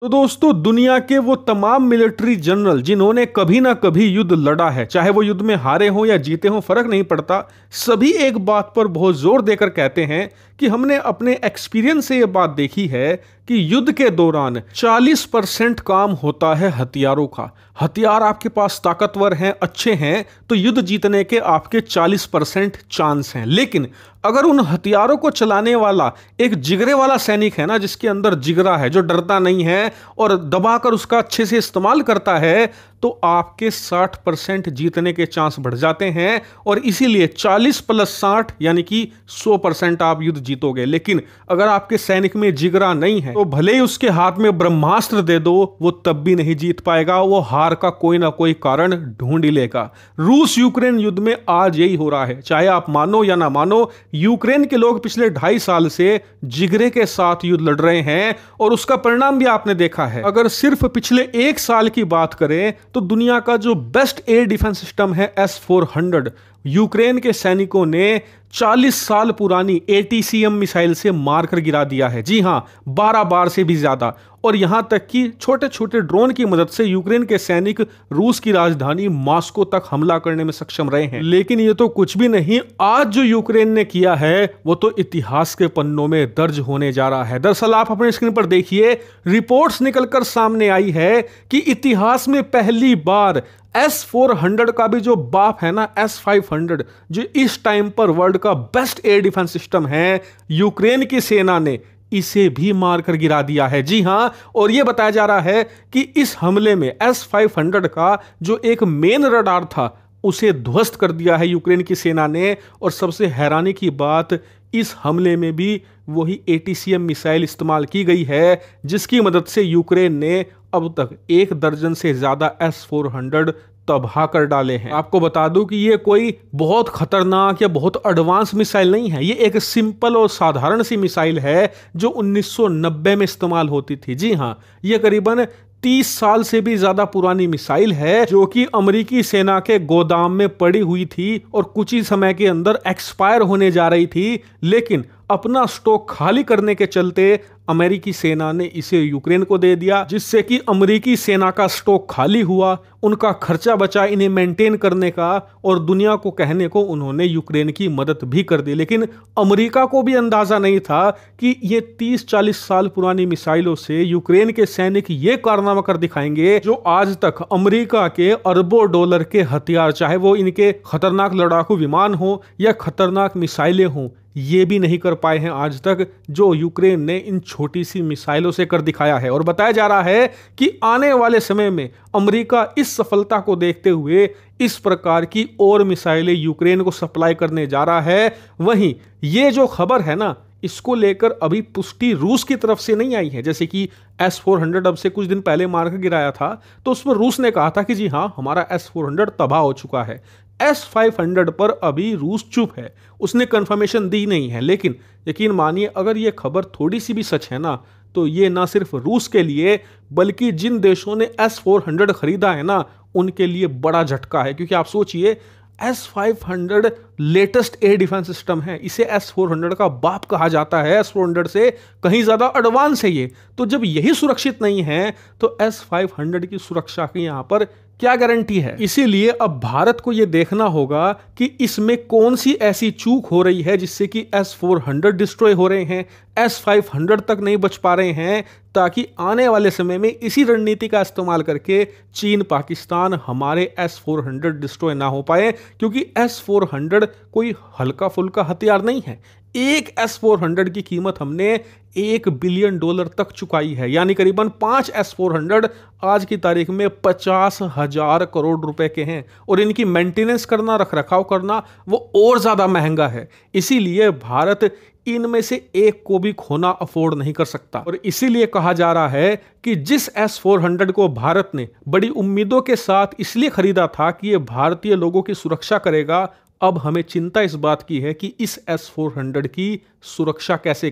तो दोस्तों, दुनिया के वो तमाम मिलिट्री जनरल जिन्होंने कभी ना कभी युद्ध लड़ा है, चाहे वो युद्ध में हारे हों या जीते हों, फर्क नहीं पड़ता, सभी एक बात पर बहुत जोर देकर कहते हैं कि हमने अपने एक्सपीरियंस से ये बात देखी है कि युद्ध के दौरान 40% काम होता है हथियारों का। हथियार आपके पास ताकतवर हैं, अच्छे हैं, तो युद्ध जीतने के आपके 40% चांस हैं। लेकिन अगर उन हथियारों को चलाने वाला एक जिगरे वाला सैनिक है ना, जिसके अंदर जिगरा है, जो डरता नहीं है और दबाकर उसका अच्छे से इस्तेमाल करता है, तो आपके 60% जीतने के चांस बढ़ जाते हैं। और इसीलिए 40 + 60 यानी कि 100% आप युद्ध जीतोगे। लेकिन अगर आपके सैनिक में जिगरा नहीं है, तो भले ही उसके हाथ में ब्रह्मास्त्र दे दो, वो तब भी नहीं जीत पाएगा। वो हार का कोई ना कोई कारण ढूंढ ही लेगा। रूस यूक्रेन युद्ध में आज यही हो रहा है। चाहे आप मानो या ना मानो, यूक्रेन के लोग पिछले 2.5 साल से जिगरे के साथ युद्ध लड़ रहे हैं और उसका परिणाम भी आपने देखा है। अगर सिर्फ पिछले 1 साल की बात करें तो दुनिया का जो बेस्ट एयर डिफेंस सिस्टम है S-400, यूक्रेन के सैनिकों ने 40 साल पुरानी ATCM मिसाइल से मारकर गिरा दिया है। जी हां, 12 बार से भी ज्यादा। और यहां तक कि छोटे छोटे ड्रोन की मदद से यूक्रेन के सैनिक रूस की राजधानी मॉस्को तक हमला करने में सक्षम रहे हैं। लेकिन ये तो कुछ भी नहीं, आज जो यूक्रेन ने किया है वो तो इतिहास के पन्नों में दर्ज होने जा रहा है। दरअसल आप अपने स्क्रीन पर देखिए, रिपोर्ट्स निकलकर सामने आई है कि इतिहास में पहली बार S-400 का भी जो बाप है ना, S-500, जो इस टाइम पर वर्ल्ड का बेस्ट एयर डिफेंस सिस्टम है, यूक्रेन की सेना ने इसे भी मारकर गिरा दिया है। जी हां, और यह बताया जा रहा है कि इस हमले में S-500 का जो एक मेन रडार था, उसे ध्वस्त कर दिया है यूक्रेन की सेना ने। और सबसे हैरानी की बात, इस हमले में भी वही ATCM मिसाइल इस्तेमाल की गई है, जिसकी मदद से यूक्रेन ने अब तक 1 दर्जन से ज्यादा S-400 तबाह कर डाले हैं। आपको बता दूं कि ये कोई बहुत खतरनाक या बहुत एडवांस मिसाइल नहीं है। ये एक सिंपल और साधारण सी मिसाइल है जो 1990 में इस्तेमाल होती थी। जी हां, ये करीबन 30 साल से भी ज्यादा पुरानी मिसाइल है, जो कि अमेरिकी सेना के गोदाम में पड़ी हुई थी और कुछ ही समय के अंदर एक्सपायर होने जा रही थी। लेकिन अपना स्टॉक खाली करने के चलते अमेरिकी सेना ने इसे यूक्रेन को दे दिया, जिससे कि अमेरिकी सेना का स्टॉक खाली हुआ, उनका खर्चा बचा इन्हें मेंटेन करने का, और दुनिया को कहने को उन्होंने यूक्रेन की मदद भी कर दी। लेकिन अमेरिका को भी अंदाजा नहीं था कि ये 30-40 साल पुरानी मिसाइलों से यूक्रेन के सैनिक ये कारनामा कर दिखाएंगे जो आज तक अमेरिका के अरबों डॉलर के हथियार, चाहे वो इनके खतरनाक लड़ाकू विमान हो या खतरनाक मिसाइलें हों, ये भी नहीं कर पाए हैं आज तक, जो यूक्रेन ने इन छोटी सी मिसाइलों से कर दिखाया है। और बताया जा रहा है कि आने वाले समय में अमेरिका इस सफलता को देखते हुए इस प्रकार की और मिसाइलें यूक्रेन को सप्लाई करने जा रहा है। वहीं ये जो खबर है ना, इसको लेकर अभी पुष्टि रूस की तरफ से नहीं आई है। जैसे कि S-400 अब से कुछ दिन पहले मारकर गिराया था, तो उसमें रूस ने कहा था कि जी हाँ, हमारा S-400 तबाह हो चुका है। S-500 पर अभी रूस चुप है, उसने कंफर्मेशन दी नहीं है। लेकिन यकीन मानिए, अगर ये खबर थोड़ी सी भी सच है ना, तो ये ना सिर्फ रूस के लिए बल्कि जिन देशों ने S-400 खरीदा है ना, उनके लिए बड़ा झटका है। क्योंकि आप सोचिए, S-500 latest air defence system है, इसे S-400 का बाप कहा जाता है, S-400 से कहीं ज्यादा एडवांस है ये। तो जब यही सुरक्षित नहीं है, तो S-500 की सुरक्षा की यहां पर क्या गारंटी है? इसीलिए अब भारत को यह देखना होगा कि इसमें कौन सी ऐसी चूक हो रही है जिससे कि S-400 डिस्ट्रॉय हो रहे हैं, S-500 तक नहीं बच पा रहे हैं, ताकि आने वाले समय में इसी रणनीति का इस्तेमाल करके चीन, पाकिस्तान हमारे S-400 डिस्ट्रॉय ना हो पाए। क्योंकि S-400 कोई हल्का फुल्का हथियार नहीं है। एक S-400 की कीमत हमने $1 बिलियन तक चुकाई है, यानी करीबन 5 S-400 आज की तारीख में 50,000 करोड़ रुपए के हैं। और इनकी मेंटेनेंस करना, रख रखाव करना, वो और ज्यादा महंगा है। इसीलिए भारत इनमें से एक को भी खोना अफोर्ड नहीं कर सकता। और इसीलिए कहा जा रहा है कि जिस S-400 को भारत ने बड़ी उम्मीदों के साथ इसलिए खरीदा था कि यह भारतीय लोगों की सुरक्षा करेगा, अब हमें चिंता इस बात की है कि इस S-400 की सुरक्षा कैसे